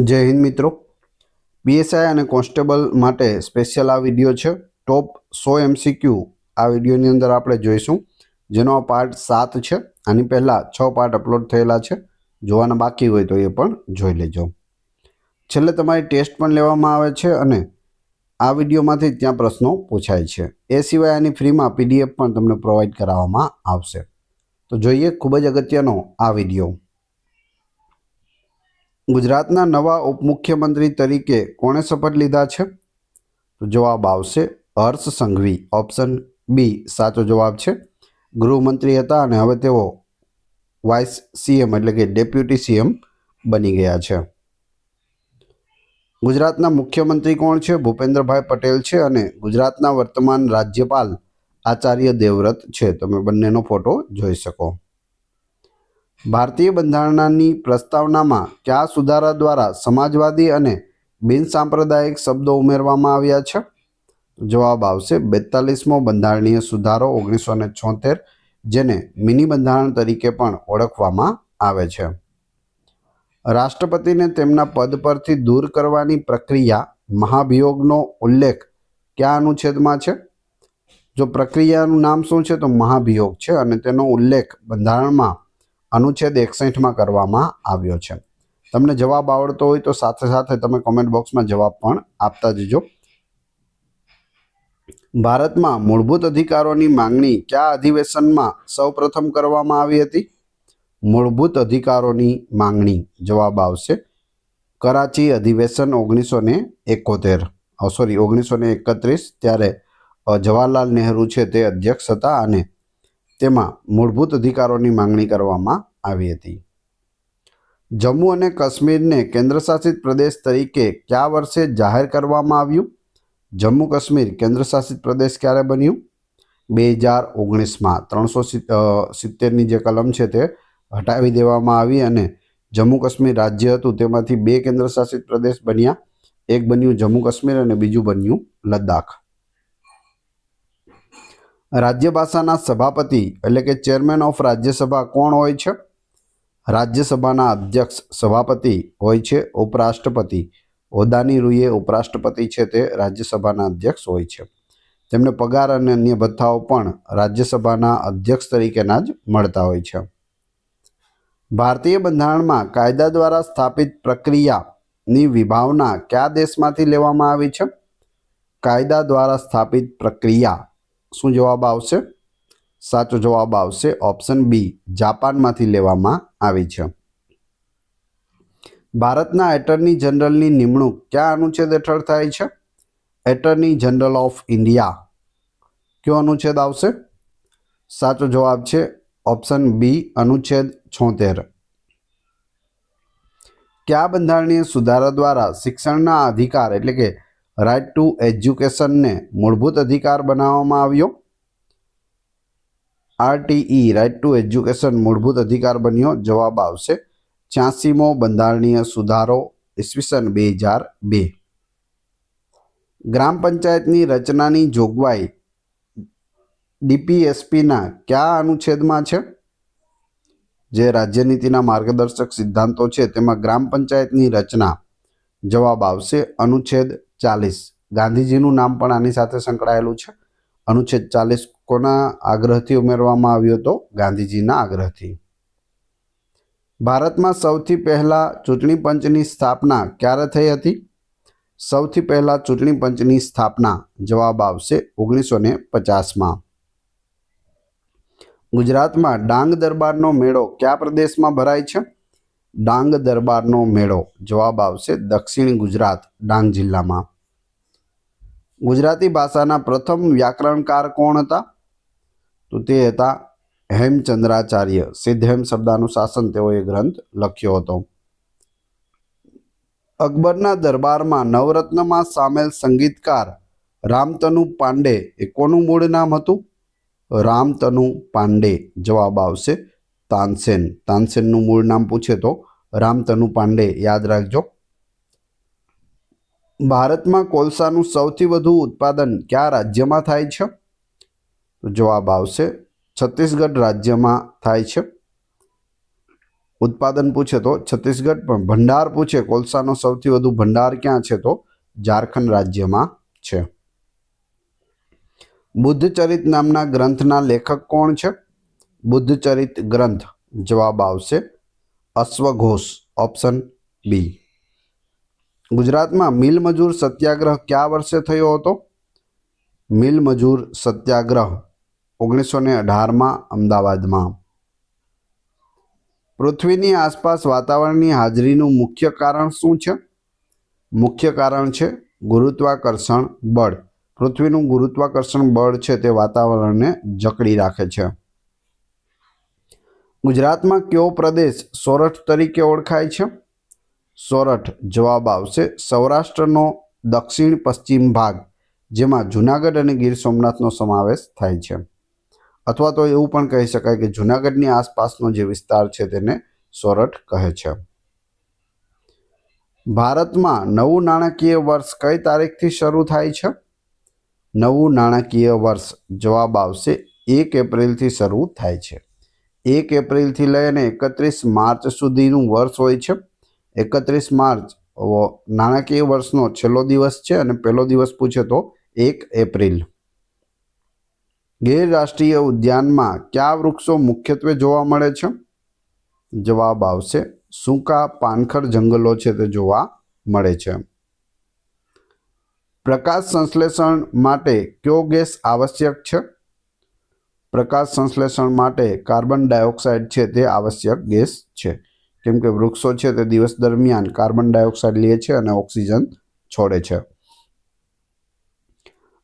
જય હિન્દ મિત્રો। પીએસઆઈ અને કોન્સ્ટેબલ માટે સ્પેશિયલ આ વિડીયો છે। ટોપ 100 એમસીક્યુ આ વિડીયોની અંદર આપણે જોઈશું, જેનો આ પાર્ટ 7 છે। આની પહેલાં 6 પાર્ટ અપલોડ થયેલા છે, જોવાના બાકી હોય તો એ પણ જોઈ લેજો। છેલ્લે તમારી ટેસ્ટ પણ લેવામાં આવે છે અને આ વિડીયોમાંથી ત્યાં પ્રશ્નો પૂછાય છે। એ સિવાય આની ફ્રીમાં પીડીએફ પણ તમને પ્રોવાઈડ કરાવવામાં આવશે। તો જોઈએ ખૂબ જ અગત્યનો આ વિડીયો। ગુજરાતના નવા ઉપમુખ્યમંત્રી તરીકે કોણે શપથ લીધા છે? તો જવાબ આવશે હર્ષ સંઘવી। ઓપ્શન બી સાચો જવાબ છે। ગૃહમંત્રી હતા અને હવે તેઓ વાઇસ સીએમ એટલે કે ડેપ્યુટી સીએમ બની ગયા છે। ગુજરાતના મુખ્યમંત્રી કોણ છે? ભૂપેન્દ્રભાઈ પટેલ છે અને ગુજરાતના વર્તમાન રાજ્યપાલ આચાર્ય દેવવ્રત છે। તમે બંનેનો ફોટો જોઈ શકો। ભારતીય બંધારણની પ્રસ્તાવનામાં કયા સુધારા દ્વારા સમાજવાદી અને બિનસાંપ્રદાયિક શબ્દો ઉમેરવામાં આવ્યા છે? જવાબ આવશે 42મો બંધારણીય સુધારો 1976, જેને મિની બંધારણ તરીકે પણ ઓળખવામાં આવે છે। રાષ્ટ્રપતિને તેમના પદ પરથી દૂર કરવાની પ્રક્રિયા મહાભિયોગનો ઉલ્લેખ કયા અનુચ્છેદમાં છે? જો પ્રક્રિયાનું નામ શું છે તો મહાભિયોગ છે અને તેનો ઉલ્લેખ બંધારણમાં અનુચ્છેદ 61માં કરવામાં આવ્યો છે। તમને જવાબ આવડતો હોય તો સાથે સાથે તમે કોમેન્ટ બોક્સમાં જવાબ પણ આપતા જજો। ભારતમાં મૂળભૂત અધિકારોની માંગણી કયા અધિવેશનમાં સૌપ્રથમ કરવામાં આવી હતી? મૂળભૂત અધિકારોની માંગણી જવાબ આવશે કરાચી અધિવેશન 1931, ત્યારે જવાહરલાલ નહેરુ છે તે અધ્યક્ષ હતા અને તેમાં મૂળભૂત અધિકારોની માંગણી કરવામાં આવી હતી। જમ્મુ અને કાશ્મીરને કેન્દ્રશાસિત પ્રદેશ તરીકે કયા વર્ષે જાહેર કરવામાં આવ્યું? જમ્મુ કાશ્મીર કેન્દ્રશાસિત પ્રદેશ ક્યારે બન્યું? 2019માં। 370ની જે કલમ છે તે હટાવી દેવામાં આવી અને જમ્મુ કાશ્મીર રાજ્ય હતું તેમાંથી 2 કેન્દ્રશાસિત પ્રદેશ બન્યા। એક બન્યું જમ્મુ કાશ્મીર અને બીજું બન્યું લદ્દાખ। રાજ્યભાષાના સભાપતિ એટલે કે ચેરમેન ઓફ રાજ્યસભા કોણ હોય છે? રાજ્યસભાના અધ્યક્ષ સભાપતિ હોય છે ઉપરાષ્ટ્રપતિ। હોદ્દાની રૂએ ઉપરાષ્ટ્રપતિ છે તે રાજ્યસભાના અધ્યક્ષ હોય છે। તેમને પગાર અને અન્ય ભથ્થાઓ પણ રાજ્યસભાના અધ્યક્ષ તરીકેના જ મળતા હોય છે। ભારતીય બંધારણમાં કાયદા દ્વારા સ્થાપિત પ્રક્રિયાની વિભાવના કયા દેશમાંથી લેવામાં આવી છે? કાયદા દ્વારા સ્થાપિત પ્રક્રિયા, શું જવાબ આવશે? સાચો જવાબ આવશે ઓપ્શન બી જાપાનમાંથી લેવામાં આવી છે। ભારતના એટર્ની જનરલની નિમણૂક કયા અનુચ્છેદ હેઠળ થાય છે? એટર્ની જનરલ ઓફ ઇન્ડિયા કયો અનુચ્છેદ આવશે? સાચો જવાબ છે ઓપ્શન બી અનુચ્છેદ 76। કયા બંધારણીય સુધારા દ્વારા શિક્ષણના અધિકાર એટલે કે રાઇટ ટુ એજ્યુકેશનને મૂળભૂત અધિકાર બનાવવામાં આવ્યો? આરટીઈ રાઇટ ટુ એજ્યુકેશન મૂળભૂત અધિકાર બન્યો। જવાબ આવશે 86મો બંધારણીય સુધારો ઈસવીસન 2002। ગ્રામ પંચાયતની રચનાની જોગવાઈ ડીપીએસપીના કયા અનુચ્છેદમાં છે? જે રાજ્યનીતિના માર્ગદર્શક સિદ્ધાંતો છે તેમાં ગ્રામ પંચાયતની રચના જવાબ આવશે અનુચ્છેદ 40। ગાંધીજીનું નામ પણ આની સાથે સંકળાયેલું છે। અનુચ્છેદ 40 કોના આગ્રહથી ઉમેરવામાં આવ્યો હતો? ગાંધીજીના આગ્રહથી। ભારતમાં સૌથી પહેલા ચૂંટણી પંચની સ્થાપના ક્યારે થઈ હતી? સૌથી પહેલા ચૂંટણી પંચની સ્થાપના જવાબ આવશે 1950માં। ગુજરાતમાં ડાંગ દરબારનો મેળો કયા પ્રદેશમાં ભરાય છે? ડાંગ દરબારનો મેળો જવાબ આવશે દક્ષિણ ગુજરાત, ડાંગ જિલ્લામાં। ગુજરાતી ભાષાના પ્રથમ વ્યાકરણકાર કોણ હતા? તો તે હતા હેમચંદ્રાચાર્ય। સિદ્ધહેમ શબ્દાનુશાસન તેઓએ ગ્રંથ લખ્યો હતો। અકબરના દરબારમાં નવરત્નમાં સામેલ સંગીતકાર રામતનુ પાંડે એ કોનું મૂળ નામ હતું? રામતનુ પાંડે જવાબ આવશે તાનસેન। તાનસેનનું મૂળ નામ પૂછે તો રામતનુ પાંડે યાદ રાખજો। ભારતમાં કોલસાનું સૌથી વધુ ઉત્પાદન કયા રાજ્યમાં થાય છે? તો જવાબ આવશે છત્તીસગઢ રાજ્યમાં થાય છે। ઉત્પાદન પૂછે તો છત્તીસગઢ, પણ ભંડાર પૂછે કોલસાનો સૌથી વધુ ભંડાર ક્યાં છે તો ઝારખંડ રાજ્યમાં છે. બુદ્ધચરિત નામના ગ્રંથના લેખક કોણ છે? બુદ્ધચરિત ગ્રંથ, જવાબ આવશે અશ્વઘોષ, ઓપ્શન બી. ગુજરાતમાં મિલ મજૂર સત્યાગ્રહ કયા વર્ષે થયો હતો? મિલ મજૂર સત્યાગ્રહ 1918માં અમદાવાદમાં. પૃથ્વીની આસપાસ વાતાવરણની હાજરીનું મુખ્ય કારણ શું છે? મુખ્ય કારણ છે ગુરુત્વાકર્ષણ બળ. પૃથ્વીનું ગુરુત્વાકર્ષણ બળ છે તે વાતાવરણને જકડી રાખે છે. ગુજરાતમાં કયો પ્રદેશ સોરઠ તરીકે ઓળખાય છે? સોરઠ, જવાબ આવશે સૌરાષ્ટ્રનો દક્ષિણ પશ્ચિમ ભાગ, જેમાં જૂનાગઢ અને ગીર સોમનાથનો સમાવેશ થાય છે. અથવા તો એવું પણ કહી શકાય કે જૂનાગઢની આસપાસનો જે વિસ્તાર છે તેને સોરઠ કહે છે. ભારતમાં નવું નાણાકીય વર્ષ કઈ તારીખથી શરૂ થાય છે? નવું નાણાકીય વર્ષ, જવાબ આવશે 1 એપ્રિલથી શરૂ થાય છે. 1 એપ્રિલથી લઈ અને 31 માર્ચ સુધીનું વર્ષ હોય છે. 31 માર્ચ નાણાકીય વર્ષનો છેલ્લો દિવસ છે અને પહેલો દિવસ પૂછે તો 1 એપ્રિલ. ગીર રાષ્ટ્રીય ઉદ્યાનમાં કયા વૃક્ષો મુખ્યત્વે જોવા મળે છે? જવાબ આવશે સૂકા પાનખર જંગલો છે તે જોવા મળે છે. પ્રકાશ સંશ્લેષણ માટે કયો ગેસ આવશ્યક છે? પ્રકાશ સંશ્લેષણ માટે કાર્બન ડાયોક્સાઇડ છે તે આવશ્યક ગેસ છે, કેમ કે વૃક્ષો છે તે દિવસ દરમિયાન કાર્બન ડાયોક્સાઇડ લે છે અને ઓક્સિજન છોડે છે.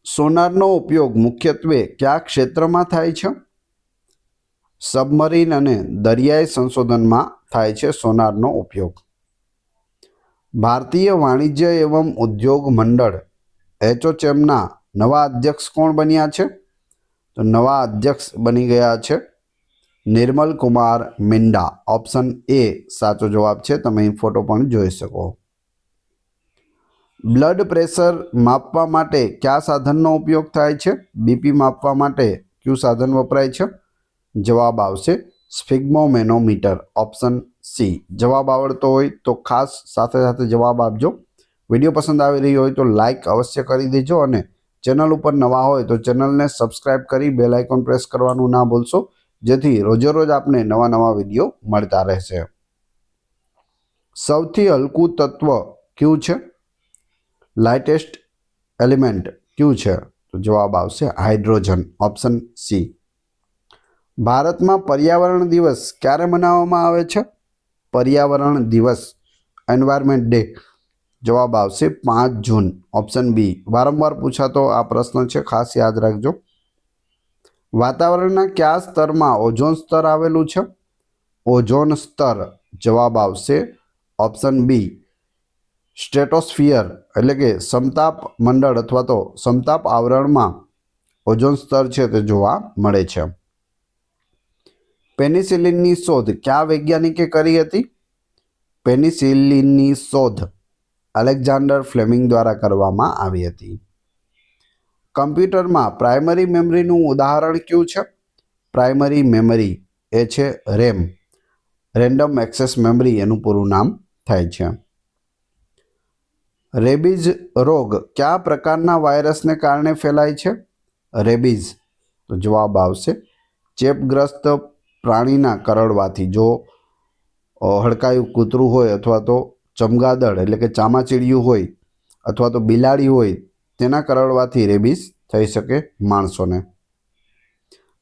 સોનારનો ઉપયોગ મુખ્યત્વે કયા ક્ષેત્રમાં થાય છે? સબમરીન અને દરિયાઈ સંશોધનમાં થાય છે સોનારનો ઉપયોગ. ભારતીય વાણિજ્ય એવં ઉદ્યોગ મંડળ એસોચેમના નવા અધ્યક્ષ કોણ બન્યા છે? તો નવા અધ્યક્ષ બની ગયા છે નિર્મલ કુમાર મિંડા, ઓપ્શન એ સાચો જવાબ છે. તમે અહીં ફોટો પણ જોઈ શકો. બ્લડ પ્રેશર માપવા માટે કયા સાધનનો ઉપયોગ થાય છે? બીપી માપવા માટે કયું સાધન વપરાય છે? જવાબ આવશે સ્ફિગ્મોમેનોમીટર, ઓપ્શન સી. જવાબ આવડતો હોય તો ખાસ સાથે સાથે જવાબ આપજો. વિડીયો પસંદ આવી રહ્યો હોય તો લાઈક અવશ્ય કરી દેજો અને ચેનલ ઉપર નવા હોય તો ચેનલને સબસ્ક્રાઈબ કરી બેલ આઇકોન પ્રેસ કરવાનું ના ભૂલશો, જેથી રોજે રોજ આપને નવા નવા વિડીયો મળતા રહેશે. સૌથી હલકું તત્વ કયું છે? લાઇટેસ્ટ એલિમેન્ટ કયું છે? તો જવાબ આવશે હાઇડ્રોજન, ઓપ્શન સી. ભારતમાં પર્યાવરણ દિવસ ક્યારે મનાવવામાં આવે છે? પર્યાવરણ દિવસ, એન્વાયરમેન્ટ ડે, જવાબ આવશે 5 જૂન, ઓપ્શન બી. વારંવાર પૂછાતો આ પ્રશ્ન છે, ખાસ યાદ રાખજો. વાતાવરણના કયા સ્તરમાં ઓઝોન સ્તર આવેલું છે? ઓઝોન સ્તર, જવાબ આવશે ઓપ્શન બી સ્ટ્રેટોસ્ફિયર, એટલે કે સમતાપ મંડળ અથવા તો સમતાપ આવરણમાં ઓઝોન સ્તર છે તે જોવા મળે છે. પેનિસિલિનની શોધ કયા વૈજ્ઞાનિકે કરી હતી? પેનિસિલિનની શોધ અલેક્ઝાન્ડર ફ્લેમિંગ દ્વારા કરવામાં આવી હતી. કમ્પ્યુટરમાં પ્રાઇમરી મેમરીનું ઉદાહરણ કયું છે? પ્રાઇમરી મેમરી એ છે રેમ, રેન્ડમ એક્સેસ મેમરી એનું પૂરું નામ થાય છે. રેબીઝ રોગ કયા પ્રકારના વાયરસને કારણે ફેલાય છે? રેબીઝ, તો જવાબ આવશે ચેપગ્રસ્ત પ્રાણીના કરડવાથી. જો હડકાયું કૂતરું હોય અથવા તો ચમગાદળ એટલે કે ચામાચીડિયું હોય અથવા તો બિલાડી હોય તેના કરડવાથી રેબીઝ થઈ શકે માણસોને.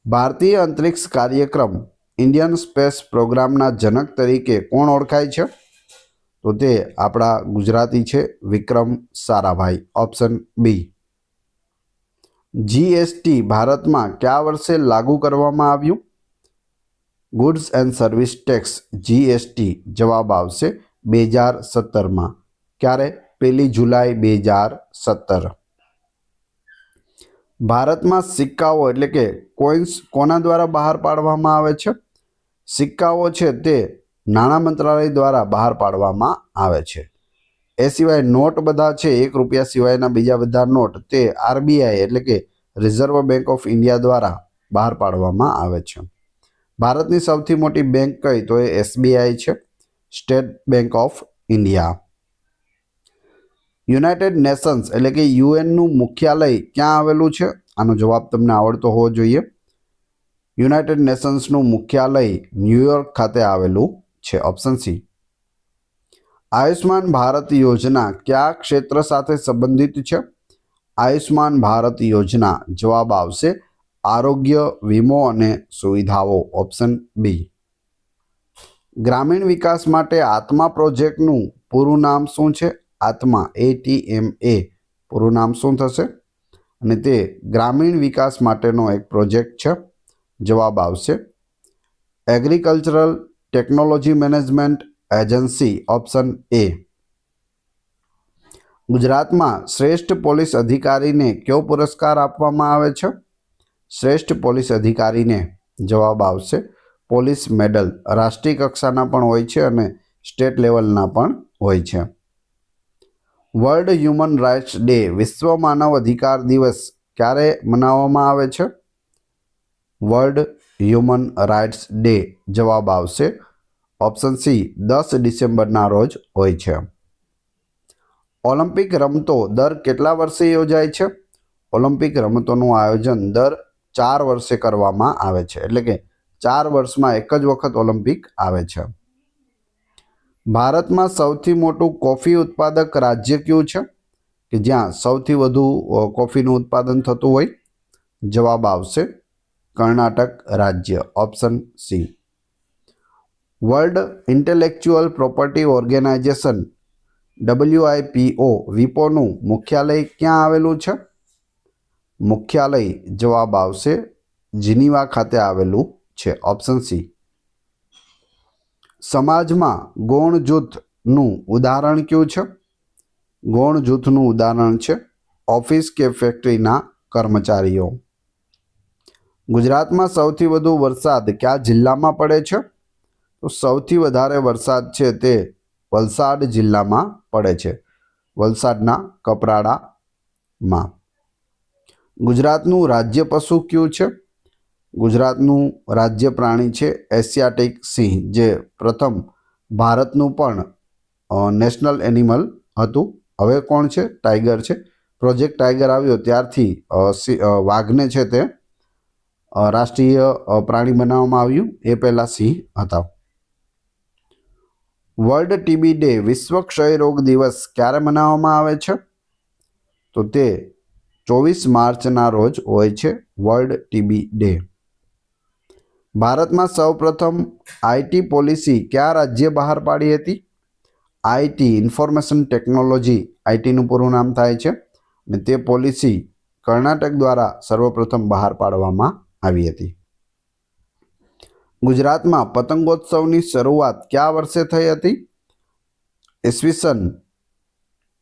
ભારતીય અંતરિક્ષ કાર્યક્રમ ઇન્ડિયન સ્પેસ પ્રોગ્રામના જનક તરીકે કોણ ઓળખાય છે? તો તે આપણા ગુજરાતી છે Vikram Sarabhai, option B. GST ભારતમાં કયા વર્ષે લાગુ કરવામાં આવ્યું? Goods and service tax, GST, જવાબ આવશે 2017માં. ક્યારે? 1 જુલાઈ 2017. ભારતમાં સિક્કાઓ એટલે કે કોઇન્સ કોના દ્વારા બહાર પાડવામાં આવે છે? સિક્કાઓ છે તે નાણાં મંત્રાલય દ્વારા બહાર પાડવામાં આવે છે. એ સિવાય નોટ બધા છે, 1 રૂપિયા સિવાયના બીજા બધા નોટ તે આરબીઆઈ એટલે કે રિઝર્વ બેંક ઓફ ઇન્ડિયા દ્વારા બહાર પાડવામાં આવે છે. ભારતની સૌથી મોટી બેંક કઈ? તો એ SBI છે, state bank of India. United Nations એટલે કે યુએનનું મુખ્યાલય ક્યાં આવેલું છે? આનો જવાબ તમને આવડતો હોવો જોઈએ. યુનાઇટેડ નેશન્સનું મુખ્યાલય ન્યુયોર્ક ખાતે આવેલું છે. Option C. આયુષ્માન ભારત યોજના કયા ક્ષેત્ર સાથે સંબંધિત છે? આયુષ્માન ભારત યોજના જવાબ આવશે આરોગ્ય વીમો અને સુવિધાઓ. Option B. ગ્રામીણ વિકાસ માટે આત્મા પ્રોજેક્ટનું પૂરું નામ શું છે? આત્મા ATMA પૂરું નામ શું થશે? અને તે ગ્રામીણ વિકાસ માટેનો એક પ્રોજેક્ટ છે. જવાબ આવશે agricultural technology management agency. Option A. ગુજરાતમાં શ્રેષ્ઠ પોલીસ અધિકારીને કયો પુરસ્કાર આપવામાં આવે છે? શ્રેષ્ઠ પોલીસ અધિકારીને જવાબ આવશે પોલીસ મેડલ. રાષ્ટ્રીય કક્ષાના પણ હોય છે અને સ્ટેટ લેવલના પણ હોય છે. વર્લ્ડ હ્યુમન રાઇટ્સ ડે વિશ્વ માનવ અધિકાર દિવસ ક્યારે મનાવવામાં આવે છે? વર્લ્ડ હ્યુમન રાઇટ્સ ડે જવાબ આવશે ઓપ્શન સી 10 ડિસેમ્બરના રોજ હોય છે. ઓલિમ્પિક રમતો દર કેટલા વર્ષે યોજાય છે? ઓલિમ્પિક રમતોનું આયોજન દર 4 વર્ષે કરવામાં આવે છે. એટલે કે 4 વર્ષમાં એક જ વખત ઓલિમ્પિક આવે છે. ભારતમાં સૌથી મોટું કોફી ઉત્પાદક રાજ્ય કયું છે? કે જ્યાં સૌથી વધુ કોફીનું ઉત્પાદન થતું હોય? જવાબ આવશે કર્ણાટક રાજ્ય. Option C. World intellectual property organisation WIPO વિપોનું મુખ્યાલય ક્યાં આવેલું છે? મુખ્યાલય જવાબ આવશે જીનીવા ખાતે આવેલું છે. Option C. સમાજમાં ગૌણ જૂથનું ઉદાહરણ કયું છે? ગૌણ જૂથનું ઉદાહરણ છે ઓફિસ કે ફેક્ટરીના કર્મચારીઓ. ગુજરાતમાં સૌથી વધુ વરસાદ કયા જિલ્લામાં પડે છે? તો સૌથી વધારે વરસાદ છે તે વલસાડ જિલ્લામાં પડે છે, વલસાડના કપરાડામાં. ગુજરાતનું રાજ્ય પશુ કયું છે? ગુજરાતનું રાજ્ય પ્રાણી છે એશિયાટિક સિંહ, જે પ્રથમ ભારતનું પણ નેશનલ એનિમલ હતું. હવે કોણ છે? ટાઈગર છે. પ્રોજેક્ટ ટાઈગર આવ્યો ત્યારથી વાઘને છે તે રાષ્ટ્રીય પ્રાણી બનાવવામાં આવ્યું. એ પહેલાં સિંહ હતા. વર્લ્ડ ટીબી ડે વિશ્વ ક્ષય રોગ દિવસ ક્યારે મનાવવામાં આવે છે? તો તે 24 માર્ચના રોજ હોય છે વર્લ્ડ ટીબી ડે. ભારતમાં સૌપ્રથમ IT પોલિસી કયા રાજ્ય બહાર પાડી હતી? IT ઇન્ફોર્મેશન ટેકનોલોજી ITનું પૂરું નામ થાય છે અને તે પોલિસી કર્ણાટક દ્વારા સર્વપ્રથમ બહાર પાડવામાં આવી હતી. ગુજરાતમાં પતંગોત્સવની શરૂઆત કયા વર્ષે થઈ હતી? ઈસવીસન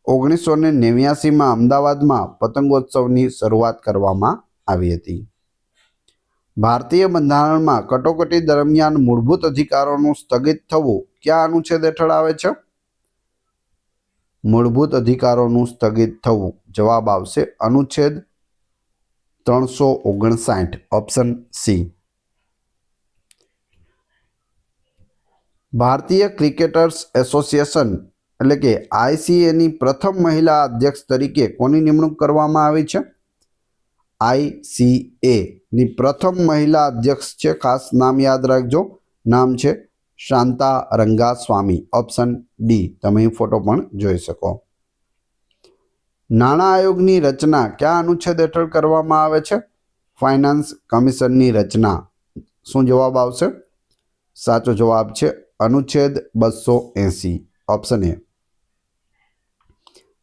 1989માં અમદાવાદમાં પતંગોત્સવની શરૂઆત કરવામાં આવી હતી. ભારતીય બંધારણમાં કટોકટી દરમિયાન મૂળભૂત અધિકારોનું સ્થગિત થવું કયા અનુચ્છેદ હેઠળ આવે છે? મૂળભૂત અધિકારોનું સ્થગિત થવું જવાબ આવશે અનુચ્છેદ 359. Option C. ભારતીય ક્રિકેટર્સ એસોસિએશન એટલે કે ICAની પ્રથમ મહિલા અધ્યક્ષ તરીકે કોની નિમણૂક કરવામાં આવી છે? ICAની પ્રથમ મહિલા અધ્યક્ષ છે, ખાસ નામ યાદ રાખજો, નામ છે શાંતા રંગાસ્વામી. Option D. તમે ફોટો પણ જોઈ શકો. નાણાં આયોગની રચના કયા અનુચ્છેદ હેઠળ કરવામાં આવે છે? ફાઇનાન્સ કમિશનની રચના. શું જવાબ આવશે? સાચો જવાબ છે અનુચ્છેદ 280. Option A.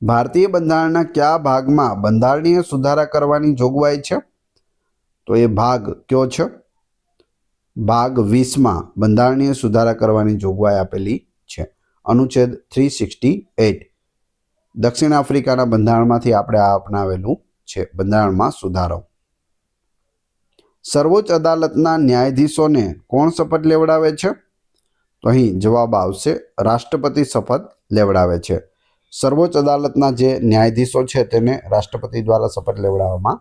ભારતીય બંધારણના કયા ભાગમાં બંધારણીય સુધારા કરવાની જોગવાઈ છે? તો એ ભાગ કયો છે? ભાગ 20માં બંધારણીય સુધારા કરવાની જોગવાઈ આપેલી છે. અનુચ્છેદ 368. દક્ષિણ આફ્રિકાના બંધારણમાંથી આપણે આ અપનાવેલું છે બંધારણમાં સુધારો. સર્વોચ્ચ અદાલતના ન્યાયાધીશોને કોણ શપથ લેવડાવે છે? તો અહીં જવાબ આવશે રાષ્ટ્રપતિ શપથ લેવડાવે છે. સર્વોચ્ચ અદાલતના જે ન્યાયાધીશો છે તેને રાષ્ટ્રપતિ દ્વારા શપથ લેવડાવવામાં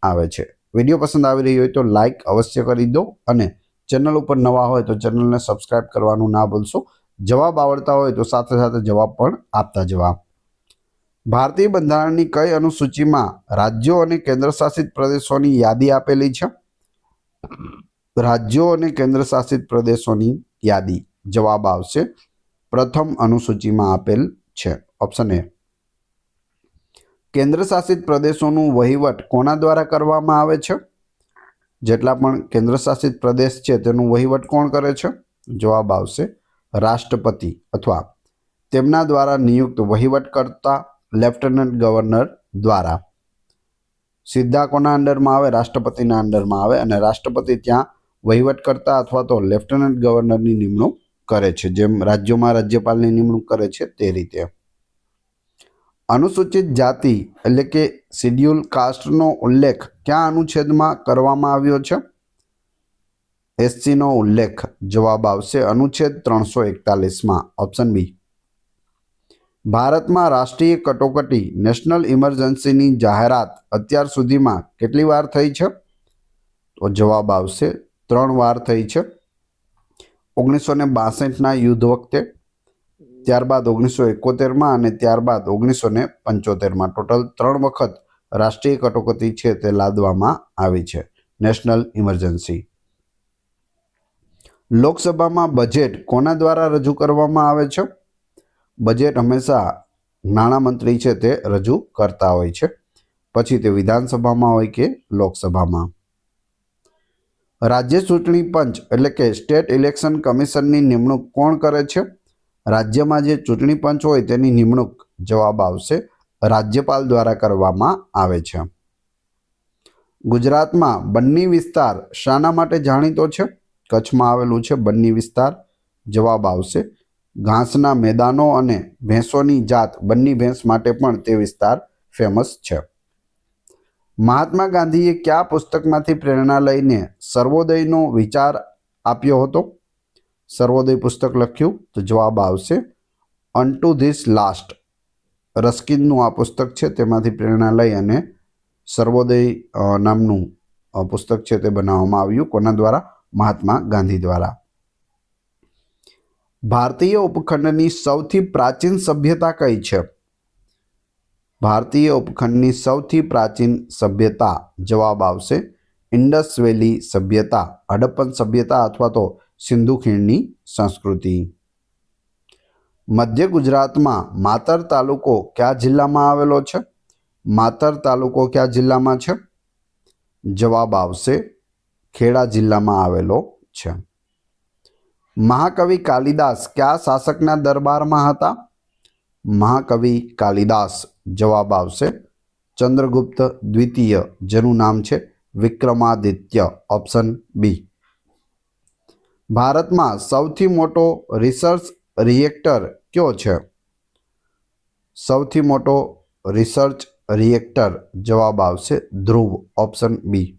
આવે છે. વિડીયો પસંદ આવી રહ્યો હોય તો લાઈક અવશ્ય કરી દો અને ચેનલ ઉપર નવા હોય તો ચેનલને સબસ્ક્રાઇબ કરવાનું ના ભૂલશો. જવાબ આવડતા હોય તો સાથે સાથે જવાબ પણ આપતા જવા. ભારતીય બંધારણની કઈ અનુસૂચિમાં રાજ્યો અને કેન્દ્રશાસિત પ્રદેશોની યાદી આપેલી છે? રાજ્યો અને કેન્દ્રશાસિત પ્રદેશોની યાદી. જવાબ આવશે પ્રથમ અનુસૂચિમાં આપેલ છે. Option A. કેન્દ્રશાસિત પ્રદેશોનું વહીવટ કોના દ્વારા કરવામાં આવે છે? જેટલા પણ કેન્દ્રશાસિત પ્રદેશ છે તેનું વહીવટ કોણ કરે છે? જવાબ આવશે રાષ્ટ્રપતિ અથવા તેમના દ્વારા નિયુક્ત વહીવટકર્તા લેફ્ટનન્ટ ગવર્નર દ્વારા. સીધા કોના અંડરમાં આવે? રાષ્ટ્રપતિના અંડરમાં આવે અને રાષ્ટ્રપતિ ત્યાં વહીવટકર્તા અથવા તો લેફ્ટનન્ટ ગવર્નરની નિમણૂક કરે છે, જેમ રાજ્યોમાં રાજ્યપાલની નિમણૂક કરે છે તે રીતે. અનુસૂચિત જાતિ એટલે કે શિડ્યુલ કાસ્ટનો ઉલ્લેખ કયા અનુચ્છેદમાં કરવામાં આવ્યો છે? એસસીનો ઉલ્લેખ. જવાબ આવશે અનુચ્છેદ 341માં. Option B. ભારતમાં રાષ્ટ્રીય કટોકટી નેશનલ ઇમરજન્સીની જાહેરાત અત્યાર સુધીમાં કેટલી વાર થઈ છે? તો જવાબ આવશે 3 વાર થઈ છે. 1962ના યુદ્ધ વખતે, ત્યારબાદ 1971માં અને ત્યારબાદ 1975માં. ટોટલ 3 વખત રાષ્ટ્રીય કટોકટી છે તે લાદવામાં આવી છે, નેશનલ ઇમરજન્સી. લોકસભામાં બજેટ કોના દ્વારા રજૂ કરવામાં આવે છે? બજેટ હંમેશા નાણામંત્રી છે તે રજૂ કરતા હોય છે, પછી તે વિધાનસભામાં હોય કે લોકસભામાં. રાજ્ય ચૂંટણી પંચ એટલે કે સ્ટેટ ઇલેક્શન કમિશનની નિમણૂક કોણ કરે છે? રાજ્યમાં જે ચૂંટણી પંચ હોય તેની નિમણૂક. જવાબ આવશે રાજ્યપાલ દ્વારા કરવામાં આવે છે. ગુજરાતમાં બન્ની વિસ્તાર શાના માટે જાણીતો છે? કચ્છમાં આવેલું છે બન્ની વિસ્તાર. જવાબ આવશે ઘાસના મેદાનો અને ભેંસોની જાત બન્ની ભેંસ માટે પણ તે વિસ્તાર ફેમસ છે. મહાત્મા ગાંધીએ કયા પુસ્તકમાંથી પ્રેરણા લઈને સર્વોદયનો વિચાર આપ્યો હતો? સર્વોદય પુસ્તક લખ્યું. તો જવાબ આવશે અનટુ ધીસ લાસ્ટ. રસ્કિનનું આ પુસ્તક છે, તેમાંથી પ્રેરણા લઈ અને સર્વોદય નામનું પુસ્તક છે તે બનાવવામાં આવ્યું. કોના દ્વારા? મહાત્મા ગાંધી દ્વારા. ભારતીય ઉપખંડની સૌથી પ્રાચીન સભ્યતા કઈ છે? ભારતીય ઉપખંડની સૌથી પ્રાચીન સભ્યતા. જવાબ આવશે ઇન્ડસ વેલી સભ્યતા, હડપ્પન સભ્યતા અથવા તો સિંધુ ખીણની સંસ્કૃતિ. મધ્ય ગુજરાતમાં માતર તાલુકો કયા જિલ્લામાં આવેલો છે? માતર તાલુકો કયા જિલ્લામાં છે? જવાબ આવશે ખેડા જિલ્લામાં આવેલો છે. મહાકવિ કાલિદાસ કયા શાસકના દરબારમાં હતા? મહાકવિ કાલિદાસ. જવાબ આવશે ચંદ્રગુપ્ત દ્વિતીય, જેનું નામ છે વિક્રમાદિત્ય. Option B. ભારતમાં સૌથી મોટો રિસર્ચ રિએક્ટર કયો છે? સૌથી મોટો રિસર્ચ રિએક્ટર. જવાબ આવશે ધ્રુવ. Option B.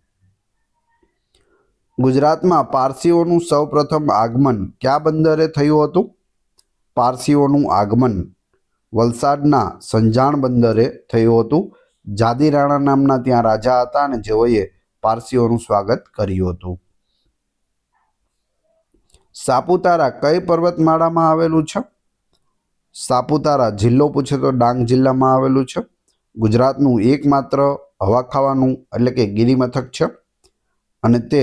ગુજરાતમાં પારસીઓનું સૌપ્રથમ આગમન કયા બંદરે થયું હતું? પારસીઓનું આગમન વલસાડના સંજાણ બંદરે થયું હતું. જાદીરાણા નામના ત્યાં રાજા હતા અને જેઓએ પારસીઓનું સ્વાગત કર્યું હતું. સાપુતારા કઈ પર્વતમાળામાં આવેલું છે? સાપુતારા જિલ્લો પૂછે તો ડાંગ જિલ્લામાં આવેલું છે. ગુજરાતનું એકમાત્ર હવા ખાવાનું એટલે કે ગિરિમથક છે અને તે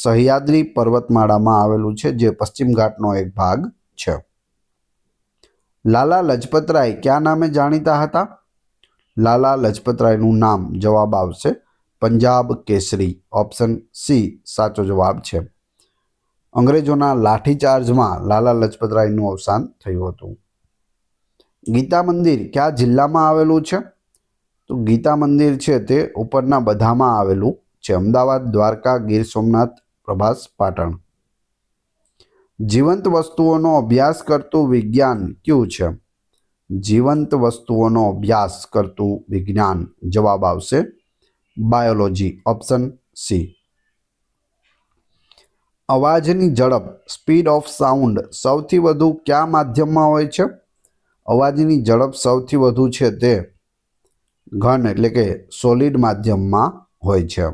સહ્યાદ્રી પર્વતમાળામાં આવેલું છે, જે પશ્ચિમ ઘાટનો એક ભાગ છે. લાલા લજપતરાય કયા નામે જાણીતા હતા? લાલા લજપતરાયનું નામ. જવાબ આવશે પંજાબ કેસરી. ઓપ્શન સી સાચો જવાબ છે. અંગ્રેજોના લાઠીચાર્જમાં લાલા લજપતરાયનું અવસાન થયું હતું. ગીતા મંદિર કયા જિલ્લામાં આવેલું છે? તો ગીતા મંદિર છે તે ઉપરના બધામાં આવેલું છે. અમદાવાદ, દ્વારકા, ગીર સોમનાથ, પ્રભાસ, પાટણ. જીવંત વસ્તુઓનો અભ્યાસ કરતું વિજ્ઞાન કયું છે? જીવંત વસ્તુઓનો અભ્યાસ કરતું વિજ્ઞાન. જવાબ આવશે બાયોલોજી. Option C. અવાજની ઝડપ સ્પીડ ઓફ સાઉન્ડ સૌથી વધુ કયા માધ્યમમાં હોય છે? અવાજની ઝડપ સૌથી વધુ છે તે ઘન એટલે કે સોલિડ માધ્યમમાં હોય છે.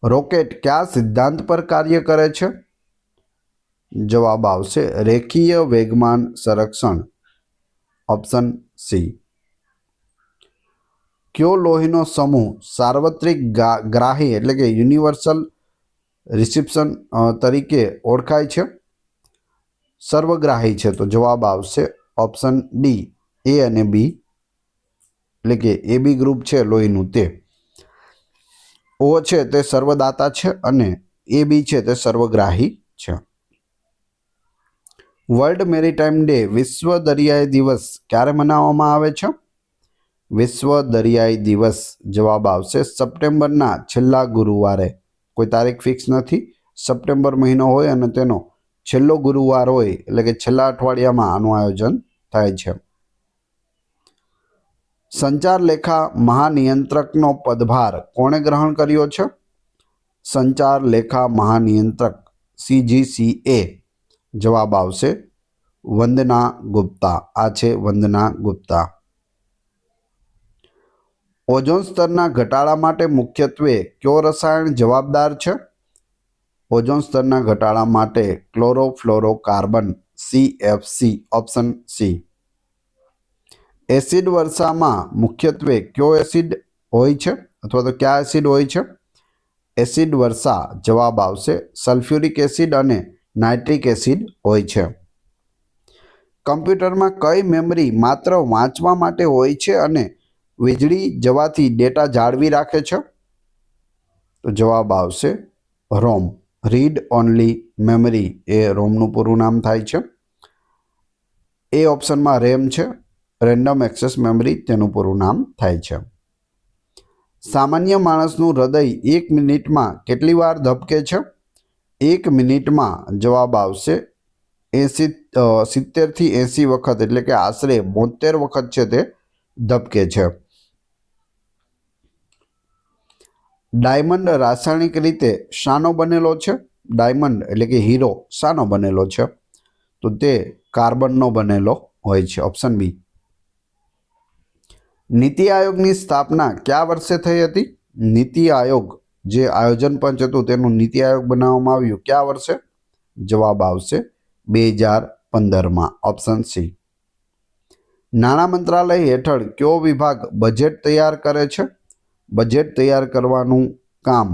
રોકેટ કયા સિદ્ધાંત પર કાર્ય કરે છે? જવાબ આવશે રેખીય વેગમાન સંરક્ષણ, ઓપ્શન સી. કયો લોહીનો સમૂહ સાર્વત્રિક ગ્રાહી એટલે કે યુનિવર્સલ રિસેપ્શન તરીકે ઓળખાય છે? સર્વગ્રાહી છે. તો જવાબ આવશે ઓપ્શન ડી, એ અને બી, એટલે કે એ બી ગ્રુપ છે લોહીનું તે. ઓ છે તે સર્વદાતા છે અને એ બી છે તે સર્વગ્રાહી છે. વર્લ્ડ મેરીટાઈમ ડે વિશ્વ દરિયાઈ દિવસ ક્યારે મનાવવામાં આવે છે? વિશ્વ દરિયાઈ દિવસ જવાબ આવશે સપ્ટેમ્બરના છેલ્લા ગુરુવારે. કોઈ તારીખ ફિક્સ નથી. સપ્ટેમ્બર મહિનો હોય અને તેનો છેલ્લો ગુરુવાર હોય એટલે કે છેલ્લા અઠવાડિયામાં આનું આયોજન થાય છે. સંચાર લેખા મહાનિયંત્રકનો પદભાર કોણે ગ્રહણ કર્યો છે? સંચાર લેખા મહાનિયંત્રક CGCA. જવાબ આવશે વંદના ગુપ્તા. આ છે વંદના ગુપ્તા. ઓઝોન સ્તરના ઘટાડા માટે મુખ્યત્વે કયો રસાયણ જવાબદાર છે? ઓઝોન સ્તરના ઘટાડા માટે chlorofluorocarbon CFC, option C. Acid વર્ષામાં મુખ્યત્વે કયો એસિડ હોય છે અથવા તો કયા એસિડ હોય છે? એસિડ વર્ષા જવાબ આવશે સલ્ફ્યુરિક એસિડ અને નાઇટ્રિક એસિડ હોય છે. કમ્પ્યુટરમાં કઈ મેમરી માત્ર વાંચવા માટે હોય છે અને વીજળી જવાથી ડેટા જાળવી રાખે છે? તો જવાબ આવશે રોમ. રીડ ઓનલી મેમરી એ રોમનું પૂરું નામ થાય છે. એ ઓપ્શનમાં રેમ છે, રેન્ડમ એક્સેસ મેમરી તેનું પૂરું નામ થાય છે. સામાન્ય માણસનું હૃદય 1 મિનિટમાં કેટલી વાર ધબકે છે? 1 મિનિટમાં જવાબ આવશે 70 થી 80 વખત, એટલે કે આશરે 72 વખત છે તે ધબકે છે. ડાયમંડ રાસાયણિક રીતે શાનો બનેલો છે? ડાયમંડ એટલે કે હીરો શાનો બનેલો છે? તો તે કાર્બનનો બનેલો હોય છે, ઓપ્શન બી. નીતિ આયોગની સ્થાપના કયા વર્ષે થઈ હતી? નીતિ આયોગ જે આયોજન પંચ હતું તેનું નીતિ આયોગ બનાવવામાં આવ્યું કયા વર્ષે? જવાબ આવશે 2015માં, ઓપ્શન સી. નાણાં મંત્રાલય હેઠળ કયો વિભાગ બજેટ તૈયાર કરે છે? બજેટ તૈયાર કરવાનું કામ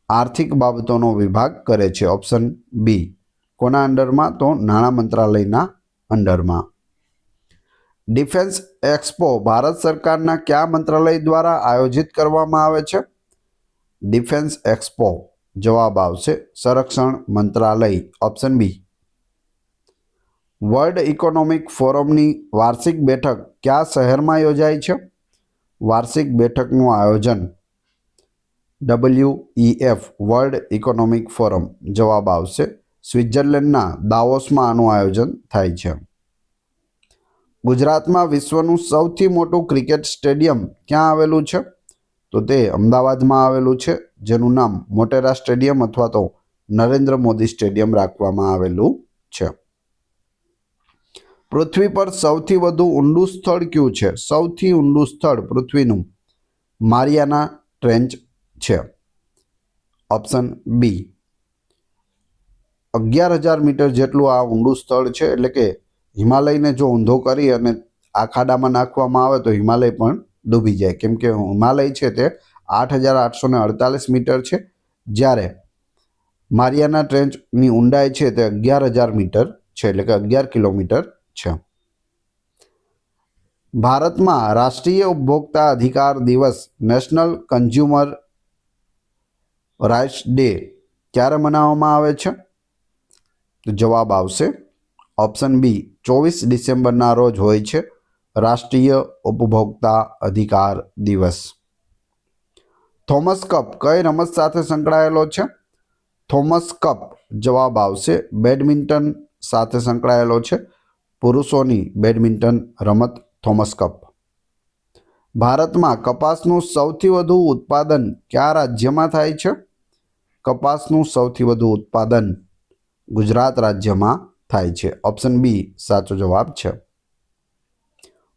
આર્થિક બાબતોનો વિભાગ કરે છે, ઓપ્શન બી. કોના અંડરમાં? તો નાણાં મંત્રાલયના અંડરમાં. ડિફેન્સ એક્સપો ભારત સરકારના કયા મંત્રાલય દ્વારા આયોજિત કરવામાં આવે છે? ડિફેન્સ એક્સપો જવાબ આવશે સંરક્ષણ મંત્રાલય, ઓપ્શન બી. વર્લ્ડ ઇકોનોમિક ફોરમની વાર્ષિક બેઠક કયા શહેરમાં યોજાય છે? વાર્ષિક બેઠકનું આયોજન WEF વર્લ્ડ ઇકોનોમિક ફોરમ જવાબ આવશે સ્વિટ્ઝરલેન્ડના દાવોસમાં આનું આયોજન થાય છે. ગુજરાતમાં વિશ્વનું સૌથી મોટું ક્રિકેટ સ્ટેડિયમ ક્યાં આવેલું છે? તો તે અમદાવાદમાં આવેલું છે, જેનું નામ મોટેરા સ્ટેડિયમ અથવા તો નરેન્દ્ર મોદી સ્ટેડિયમ રાખવામાં આવેલું છે. પૃથ્વી પર સૌથી વધુ ઊંડું સ્થળ કયું છે? સૌથી ઊંડું સ્થળ પૃથ્વીનું મારિયાના ટ્રેન્ચ છે, ઓપ્શન બી. 11,000 મીટર જેટલું આ ઊંડું સ્થળ છે, એટલે કે હિમાલયને જો ઊંધો કરી અને આ ખાડામાં નાખવામાં આવે તો હિમાલય પણ ડૂબી જાય, કેમ કે હિમાલય છે તે 8,848 મીટર છે, જ્યારે મારિયાના ટ્રેન્ચની ઊંડાઈ છે તે 11,000 મીટર છે, એટલે કે 11 કિલોમીટર છે. ભારતમાં રાષ્ટ્રીય ઉપભોક્તા અધિકાર દિવસ નેશનલ કન્ઝ્યુમર રાઇટ્સ ડે ક્યારે મનાવવામાં આવે છે? તો જવાબ આવશે ઓપ્શન બી 24 ડિસેમ્બરના રોજ હોય છે રાષ્ટ્રીય ઉપભોક્તા અધિકાર દિવસ. થોમસ કપ કઈ રમત સાથે સંકળાયેલો છે? થોમસ કપ જવાબ આવશે બેડમિન્ટન સાથે સંકળાયેલો છે, પુરુષોની બેડમિન્ટન રમત થોમસ કપ. ભારતમાં કપાસનું સૌથી વધુ ઉત્પાદન કયા રાજ્યમાં થાય છે? કપાસનું સૌથી વધુ ઉત્પાદન ગુજરાત રાજ્યમાં થાય છે, ઓપ્શન બી સાચો જવાબ છે.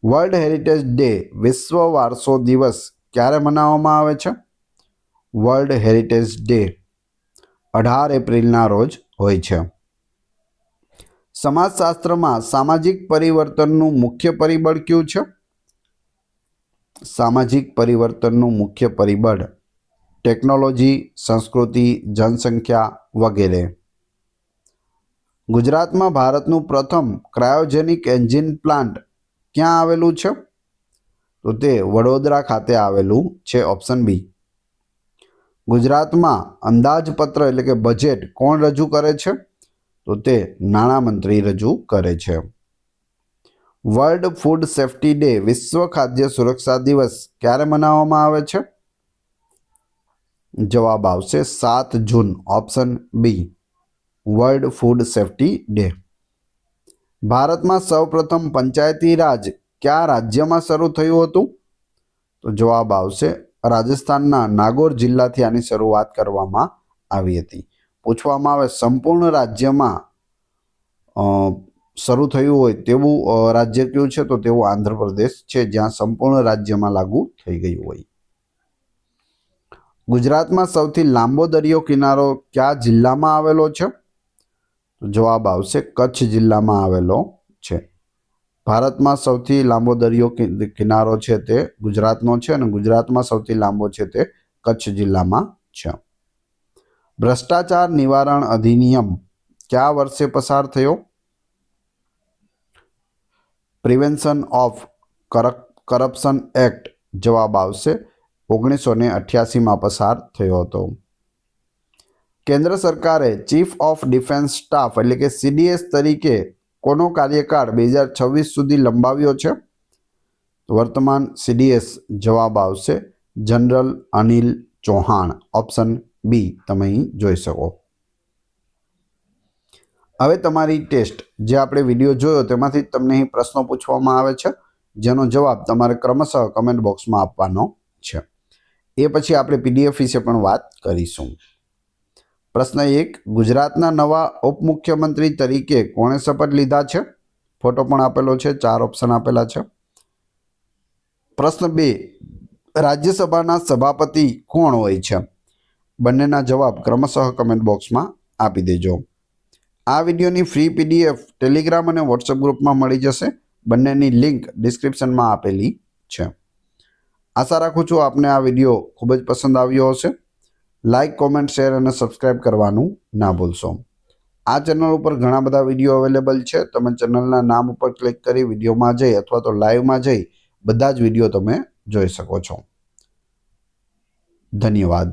વર્લ્ડ હેરિટેજ ડે વિશ્વ વારસો દિવસ ક્યારે મનાવવામાં આવે છે? વર્લ્ડ હેરિટેજ ડે 18 એપ્રિલના રોજ હોય છે. સમાજશાસ્ત્રમાં સામાજિક પરિવર્તનનું મુખ્ય પરિબળ કયું છે? સામાજિક પરિવર્તનનું મુખ્ય પરિબળ ટેકનોલોજી, સંસ્કૃતિ, જનસંખ્યા વગેરે. ગુજરાતમાં ભારતનું પ્રથમ ક્રાયોજેનિક એન્જિન પ્લાન્ટ ક્યાં આવેલું છે? તો તે વડોદરા ખાતે આવેલું છે. Option B. ગુજરાતમાં અંદાજપત્ર એટલે કે બજેટ કોણ રજૂ કરે છે? તો તે નાણામંત્રી રજૂ કરે છે. વર્લ્ડ ફૂડ સેફ્ટી ડે વિશ્વ ખાદ્ય સુરક્ષા દિવસ ક્યારે મનાવવામાં આવે છે? જવાબ આવશે 7 June. Option B. World Food Safety Day. ભારતમાં સૌપ્રથમ પંચાયતી રાજ કયા રાજ્યમાં શરૂ થયું હતું? તો જવાબ આવશે રાજસ્થાનના નાગોર જિલ્લાથી આની શરૂઆત કરવામાં આવી હતી. પૂછવામાં આવે સંપૂર્ણ રાજ્યમાં શરૂ થયું હોય તેવું રાજ્ય કયું છે? તો તેવું આંધ્રપ્રદેશ છે, જ્યાં સંપૂર્ણ રાજ્યમાં લાગુ થઈ ગયું હોય. ગુજરાતમાં સૌથી લાંબો દરિયો કિનારો કયા જિલ્લામાં આવેલો છે? તો જવાબ આવશે કચ્છ જિલ્લામાં આવેલો છે. ભારતમાં સૌથી લાંબો દરિયો કિનારો છે તે ગુજરાતનો છે અને ગુજરાતમાં સૌથી લાંબો છે તે કચ્છ જિલ્લામાં છે. ભ્રષ્ટાચાર નિવારણ અધિનિયમ કયા વર્ષે પસાર થયો? પ્રિવેન્શન ઓફ કરપ્શન એક્ટ જવાબ આવશે 1988માં પસાર થયો હતો. કેન્દ્ર સરકારે ચીફ ઓફ ડિફેન્સ સ્ટાફ એટલે કે CDS તરીકે કોનો કાર્યકાળ 2026 સુધી લંબાવ્યો છે? વર્તમાન CDS જવાબ આવશે general Anil Chauhan. Option B તમે અહીં જોઈ શકો. હવે તમારી ટેસ્ટ જે આપણે વિડીયો જોયો તેમાંથી તમને અહીં પ્રશ્નો પૂછવામાં આવે છે, જેનો જવાબ તમારે ક્રમશઃ કમેન્ટ બોક્સમાં આપવાનો છે. એ પછી આપણે PDF વિશે પણ વાત કરીશું. પ્રશ્ન 1, ગુજરાતના નવા ઉપમુખ્યમંત્રી તરીકે કોણે શપથ લીધા છે? ફોટો પણ આપેલો છે, 4 ઓપ્શન આપેલા છે. પ્રશ્ન 2, રાજ્યસભાના સભાપતિ કોણ હોય છે? બંનેના જવાબ ક્રમશઃ કમેન્ટ બોક્સમાં આપી દેજો. આ વિડીયોની ફ્રી PDF ટેલિગ્રામ અને વોટ્સએપ ગ્રુપમાં મળી જશે. બંનેની લિંક ડિસ્ક્રિપ્શનમાં આપેલી છે. આશા રાખું છું આપને આ વિડીયો ખૂબ જ પસંદ આવ્યો હશે. લાઇક, કોમેન્ટ, શેર અને સબસ્ક્રાઇબ કરવાનું ના ભૂલશો. આ ચેનલ ઉપર ઘણા બધા વિડીયો અવેલેબલ છે. તમે ચેનલના નામ ઉપર ક્લિક કરી વિડીયોમાં જઈ અથવા તો લાઈવમાં જઈ બધા જ વિડીયો તમે જોઈ શકો છો. ધન્યવાદ.